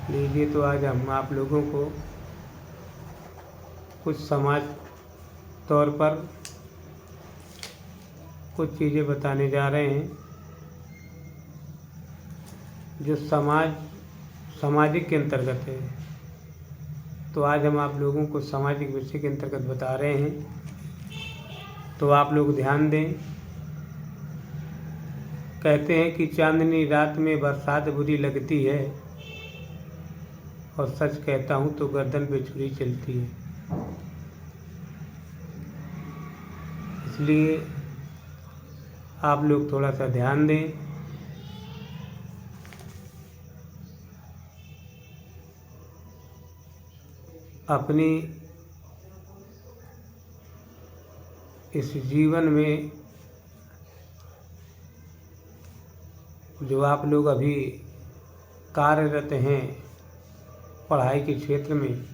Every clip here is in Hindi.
लीजिए, तो आज हम आप लोगों को कुछ समाज तौर पर कुछ चीज़ें बताने जा रहे हैं जो सामाजिक के अंतर्गत है। तो आज हम आप लोगों को सामाजिक विषय के अंतर्गत बता रहे हैं, तो आप लोग ध्यान दें। कहते हैं कि चांदनी रात में बरसात बुरी लगती है, और सच कहता हूँ तो गर्दन पे छुरी चलती है। इसलिए आप लोग थोड़ा सा ध्यान दें। अपनी इस जीवन में जो आप लोग अभी कार्यरत हैं पढ़ाई के क्षेत्र में,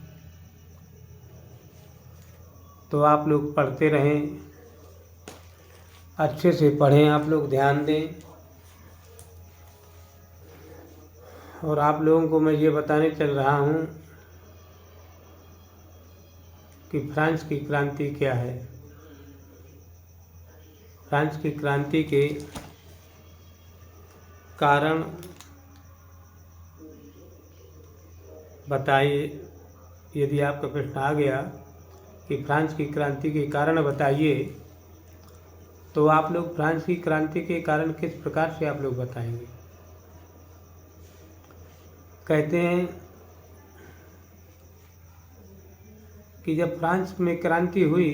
तो आप लोग पढ़ते रहें, अच्छे से पढ़ें, आप लोग ध्यान दें। और आप लोगों को मैं ये बताने चल रहा हूँ कि फ्रांस की क्रांति क्या है। फ्रांस की क्रांति के कारण बताइए। यदि आपका प्रश्न आ गया कि फ्रांस की क्रांति के कारण बताइए, तो आप लोग फ्रांस की क्रांति के कारण किस प्रकार से आप लोग बताएंगे। कहते हैं कि जब फ्रांस में क्रांति हुई,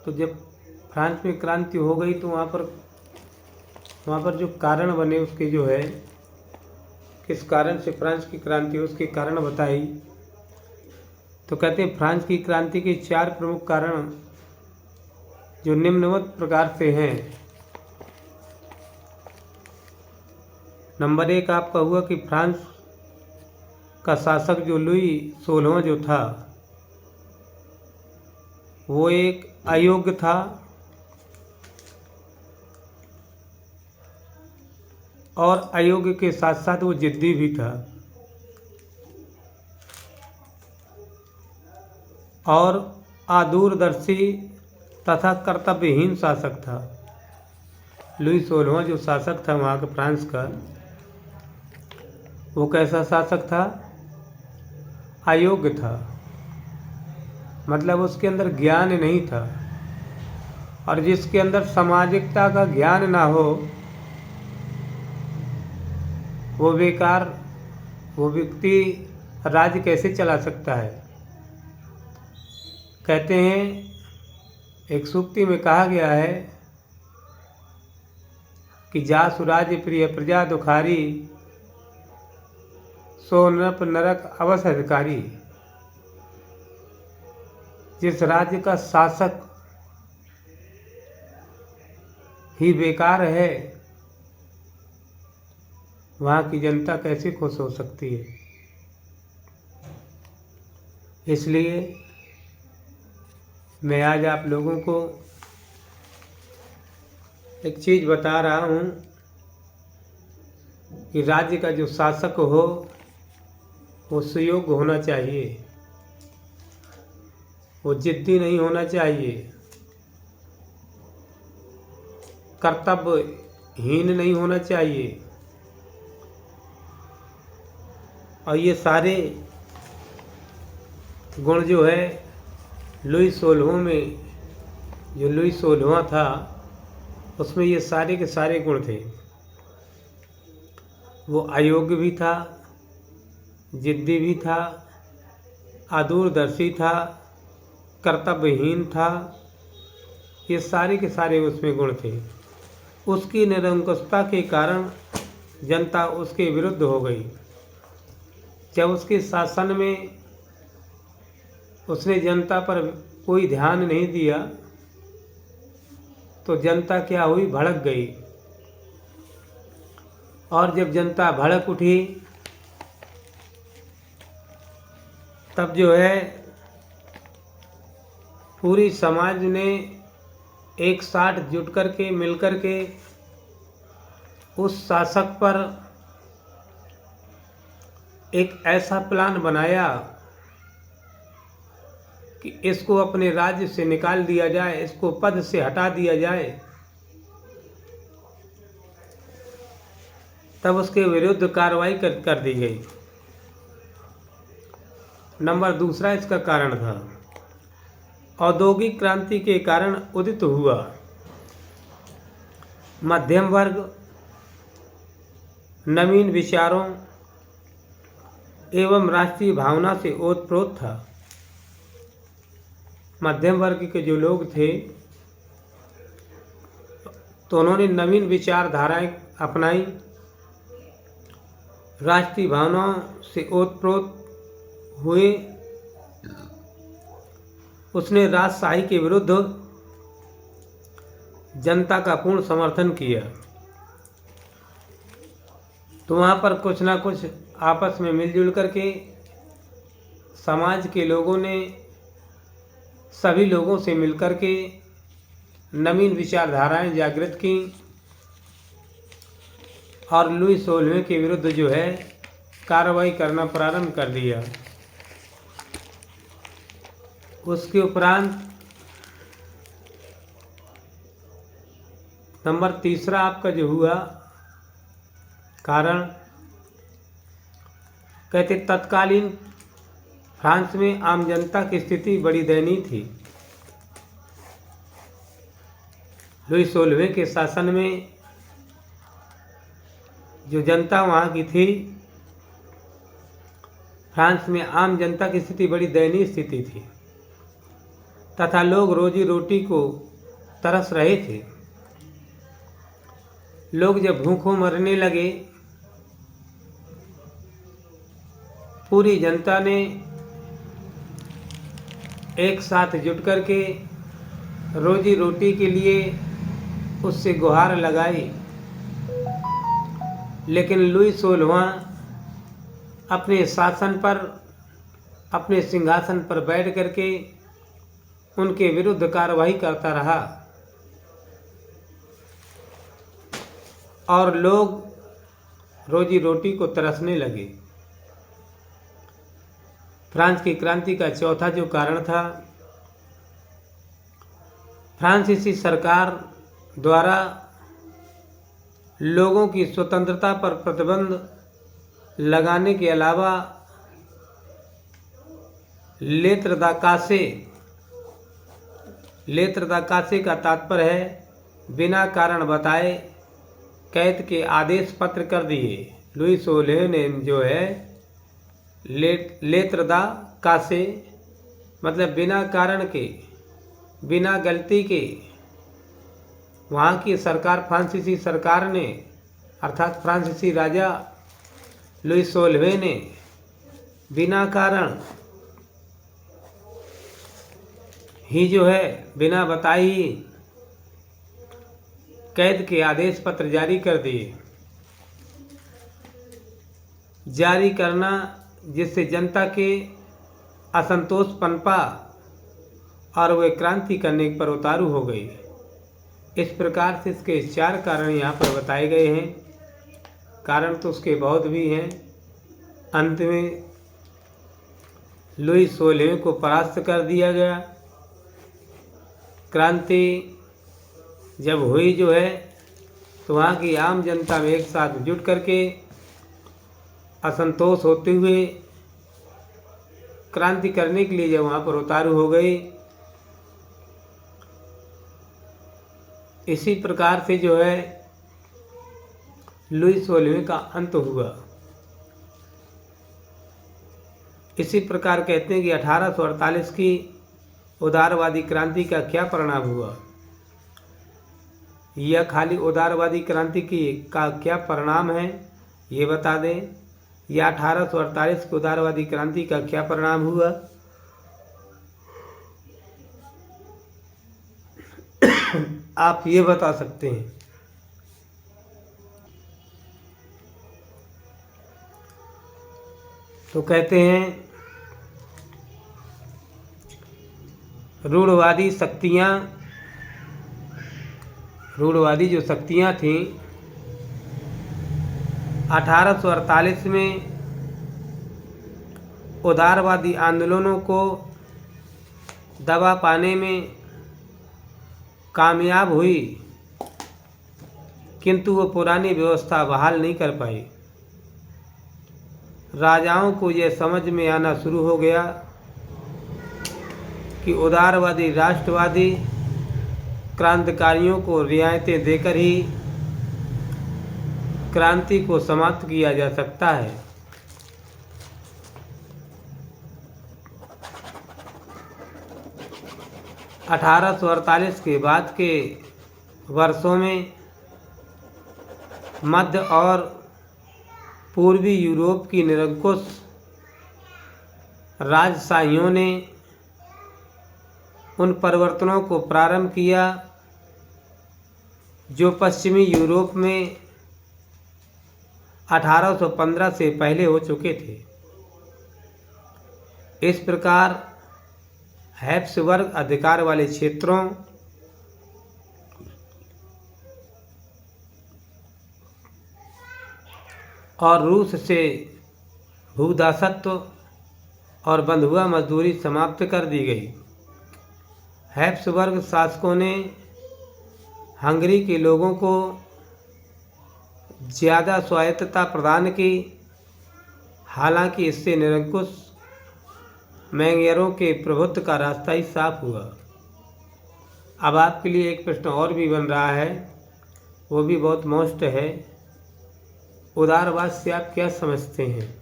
तो जब फ्रांस में क्रांति हो गई तो वहाँ पर जो कारण बने उसके जो है, किस कारण से फ्रांस की क्रांति उसके कारण बताई। तो कहते हैं फ्रांस की क्रांति के 4 प्रमुख कारण जो निम्नवत प्रकार से हैं। नंबर 1 आपका हुआ कि फ्रांस का शासक जो लुई 16वां जो था, वो एक अयोग्य था और अयोग्य के साथ साथ वो जिद्दी भी था और अदूरदर्शी तथा कर्तव्यहीन शासक था। लुई 16वां जो शासक था वहाँ के फ्रांस का, वो कैसा शासक था? अयोग्य था, मतलब उसके अंदर ज्ञान नहीं था। और जिसके अंदर सामाजिकता का ज्ञान ना हो, वो व्यक्ति राज्य कैसे चला सकता है। कहते हैं, एक सूक्ति में कहा गया है कि जासु राज्य प्रिय प्रजा दुखारी, सो नृप नरक अवश्य अधिकारी। जिस राज्य का शासक ही बेकार है, वहाँ की जनता कैसे खुश हो सकती है। इसलिए मैं आज आप लोगों को एक चीज़ बता रहा हूँ कि राज्य का जो शासक हो वो सुयोग्य होना चाहिए, वो जिद्दी नहीं होना चाहिए, कर्तव्यहीन नहीं होना चाहिए। और ये सारे गुण जो है लुई 16वां में, जो लुई 16वां था उसमें ये सारे के सारे गुण थे। वो अयोग्य भी था, जिद्दी भी था, अदूरदर्शी था, कर्तव्यहीन था। ये सारे के सारे उसमें गुण थे। उसकी निरंकुशता के कारण जनता उसके विरुद्ध हो गई। जब उसके शासन में उसने जनता पर कोई ध्यान नहीं दिया, तो जनता क्या हुई? भड़क गई। और जब जनता भड़क उठी, तब जो है पूरी समाज ने एक साथ जुट करके मिल करके उस शासक पर एक ऐसा प्लान बनाया कि इसको अपने राज्य से निकाल दिया जाए, इसको पद से हटा दिया जाए। तब उसके विरुद्ध कार्रवाई कर दी गई। नंबर दूसरा इसका कारण था औद्योगिक क्रांति के कारण उदित हुआ मध्यम वर्ग नवीन विचारों एवं राष्ट्रीय भावना से ओतप्रोत था। मध्यम वर्ग के जो लोग थे तो उन्होंने नवीन विचारधाराएं अपनाई, राष्ट्रीय भावनाओं से ओतप्रोत हुए। उसने राजशाही के विरुद्ध जनता का पूर्ण समर्थन किया। तो वहाँ पर कुछ ना कुछ आपस में मिलजुल करके समाज के लोगों ने सभी लोगों से मिलकर के नवीन विचारधाराएं जागृत की और लुई 16वें के विरुद्ध जो है कार्रवाई करना प्रारंभ कर दिया। उसके उपरांत नंबर तीसरा आपका जो हुआ कारण, कहते तत्कालीन फ्रांस में आम जनता की स्थिति बड़ी दयनीय थी। लुई 16वें के शासन में जो जनता वहाँ की थी, फ्रांस में आम जनता की स्थिति बड़ी दयनीय स्थिति थी तथा लोग रोजी रोटी को तरस रहे थे। लोग जब भूखों मरने लगे, पूरी जनता ने एक साथ जुट करके रोजी रोटी के लिए उससे गुहार लगाई। लेकिन लुई 16वां अपने शासन पर, अपने सिंहासन पर बैठ करके उनके विरुद्ध कार्रवाई करता रहा और लोग रोजी रोटी को तरसने लगे। फ्रांस की क्रांति का चौथा जो कारण था, फ्रांसीसी सरकार द्वारा लोगों की स्वतंत्रता पर प्रतिबंध लगाने के अलावा लेत्र द कासे का तात्पर्य है बिना कारण बताए कैद के आदेश पत्र कर दिए। लुई 16 ने जो है लेत्र द कासे मतलब बिना कारण के, बिना गलती के, वहाँ की सरकार फ्रांसीसी सरकार ने अर्थात फ्रांसीसी राजा लुई 16वें ने बिना कारण ही जो है बिना बताए ही कैद के आदेश पत्र जारी कर दिए। जारी करना जिससे जनता के असंतोष पनपा और वे क्रांति करने पर उतारू हो गई। इस प्रकार से इसके 4 कारण यहाँ पर बताए गए हैं। कारण तो उसके बहुत भी हैं। अंत में लुई 16वें को परास्त कर दिया गया। क्रांति जब हुई जो है तो वहाँ की आम जनता में एक साथ जुट करके असंतोष होते हुए क्रांति करने के लिए जब वहाँ पर उतारू हो गई। इसी प्रकार से जो है लुई 16वें का अंत हुआ। इसी प्रकार कहते हैं कि 1848 की उदारवादी क्रांति का क्या परिणाम हुआ। यह खाली उदारवादी क्रांति का क्या परिणाम है ये बता दें, या 1848 की उदारवादी क्रांति का क्या परिणाम हुआ। आप ये बता सकते हैं। तो कहते हैं रूढ़वादी जो शक्तियाँ थीं 1848 में उदारवादी आंदोलनों को दबा पाने में कामयाब हुई, किंतु वो पुरानी व्यवस्था बहाल नहीं कर पाई। राजाओं को यह समझ में आना शुरू हो गया कि उदारवादी राष्ट्रवादी क्रांतिकारियों को रियायतें देकर ही क्रांति को समाप्त किया जा सकता है। (1848) के बाद के वर्षों में मध्य और पूर्वी यूरोप की निरंकुश राजशाहियों ने उन परिवर्तनों को प्रारंभ किया जो पश्चिमी यूरोप में 1815 से पहले हो चुके थे। इस प्रकार हैब्सबर्ग अधिकार वाले क्षेत्रों और रूस से भूदासत्व और बंधुआ मजदूरी समाप्त कर दी गई। हैब्सबर्ग शासकों ने हंगरी के लोगों को ज़्यादा स्वायत्तता प्रदान की, हालांकि इससे निरंकुश मैंगेरों के प्रभुत्व का रास्ता ही साफ हुआ। अब आपके लिए एक प्रश्न और भी बन रहा है, वो भी बहुत मोस्ट है। उदारवाद से आप क्या समझते हैं?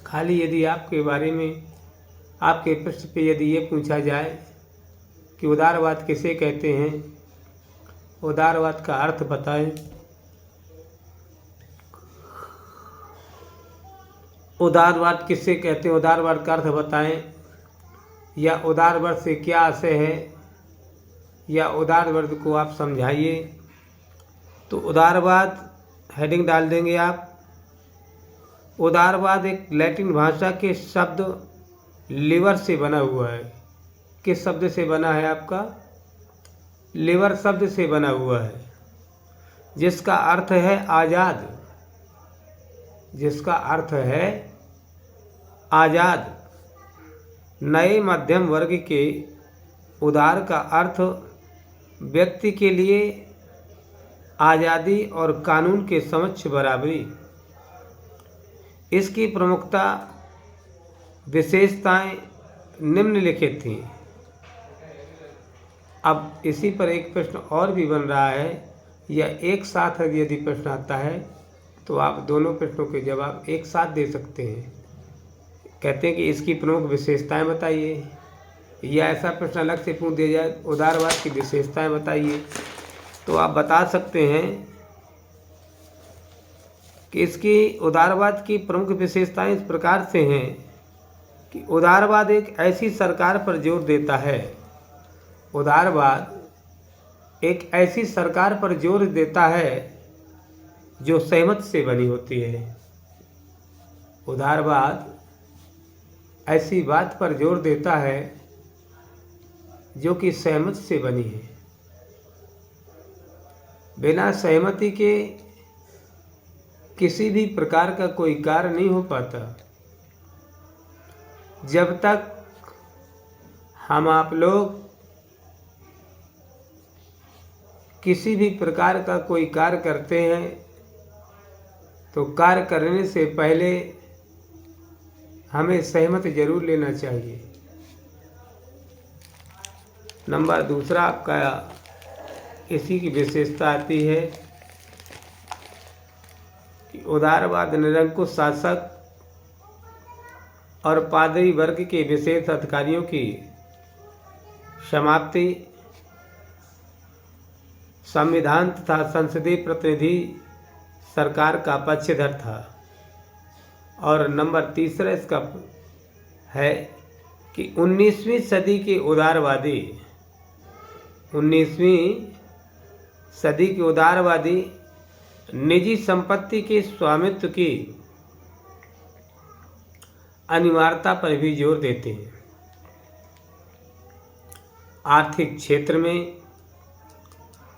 खाली यदि आपके बारे में आपके प्रश्न पे यदि ये पूछा जाए कि उदारवाद किसे कहते हैं, उदारवाद का अर्थ बताएं। उदारवाद किसे कहते हैं, उदारवाद का अर्थ बताएं, या उदारवाद से क्या आशय है, या उदारवाद को आप समझाइए। तो उदारवाद हेडिंग डाल देंगे आप। उदारवाद एक लैटिन भाषा के शब्द लिवर से बना हुआ है। किस शब्द से बना है आपका? लिवर शब्द से बना हुआ है, जिसका अर्थ है आज़ाद। जिसका अर्थ है आज़ाद। नए मध्यम वर्ग के उदार का अर्थ व्यक्ति के लिए आज़ादी और कानून के समक्ष बराबरी। इसकी प्रमुखता विशेषताएं निम्नलिखित थीं। अब इसी पर एक प्रश्न और भी बन रहा है, या एक साथ यदि प्रश्न आता है तो आप दोनों प्रश्नों के जवाब एक साथ दे सकते हैं। कहते हैं कि इसकी प्रमुख विशेषताएं बताइए, या ऐसा प्रश्न अलग से पूछ दिया जाए उदारवाद की विशेषताएं बताइए, तो आप बता सकते हैं कि इसकी उदारवाद की प्रमुख विशेषताएं इस प्रकार से हैं कि उदारवाद एक ऐसी सरकार पर जोर देता है। उदारवाद एक ऐसी सरकार पर जोर देता है जो सहमत से बनी होती है। उदारवाद ऐसी बात पर जोर देता है जो कि सहमत से बनी है। बिना सहमति के किसी भी प्रकार का कोई कार्य नहीं हो पाता। जब तक हम आप लोग किसी भी प्रकार का कोई कार्य करते हैं तो कार्य करने से पहले हमें सहमति जरूर लेना चाहिए। नंबर दूसरा आपका इसी की विशेषता आती है कि उदारवाद निरंकुश शासक और पादरी वर्ग के विशेष अधिकारियों की समाप्ति, संविधान तथा संसदीय प्रतिनिधि सरकार का पक्षधर था। और नंबर तीसरा इसका है कि 19वीं सदी के उदारवादी 19वीं सदी के उदारवादी निजी संपत्ति के स्वामित्व की अनिवार्यता पर भी जोर देते हैं। आर्थिक क्षेत्र में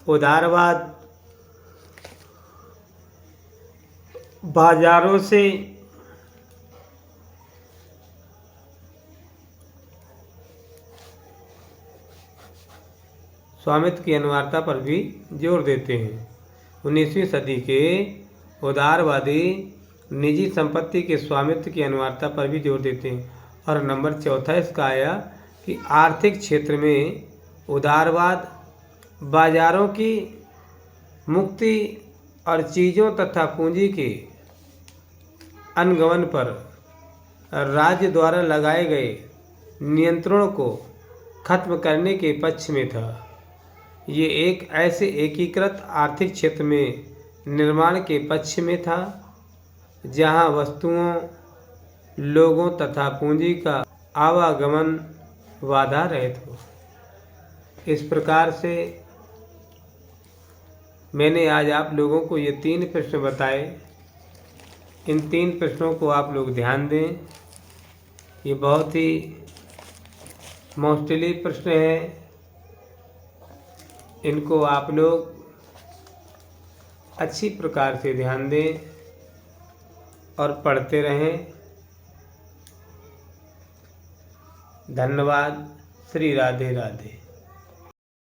उदारवाद बाजारों से स्वामित्व की अनिवार्यता पर भी जोर देते हैं। 19वीं सदी के उदारवादी निजी संपत्ति के स्वामित्व की अनिवार्यता पर भी जोर देते हैं। और नंबर चौथा इसका आया कि आर्थिक क्षेत्र में उदारवाद बाजारों की मुक्ति और चीज़ों तथा पूंजी के अनगमन पर राज्य द्वारा लगाए गए नियंत्रणों को खत्म करने के पक्ष में था। ये एक ऐसे एकीकृत आर्थिक क्षेत्र में निर्माण के पक्ष में था जहां वस्तुओं, लोगों तथा पूंजी का आवागमन बाधा रहित हो। इस प्रकार से मैंने आज आप लोगों को ये 3 प्रश्न बताए। इन 3 प्रश्नों को आप लोग ध्यान दें। ये बहुत ही मोस्टली प्रश्न है। इनको आप लोग अच्छी प्रकार से ध्यान दें और पढ़ते रहें। धन्यवाद। श्री राधे राधे।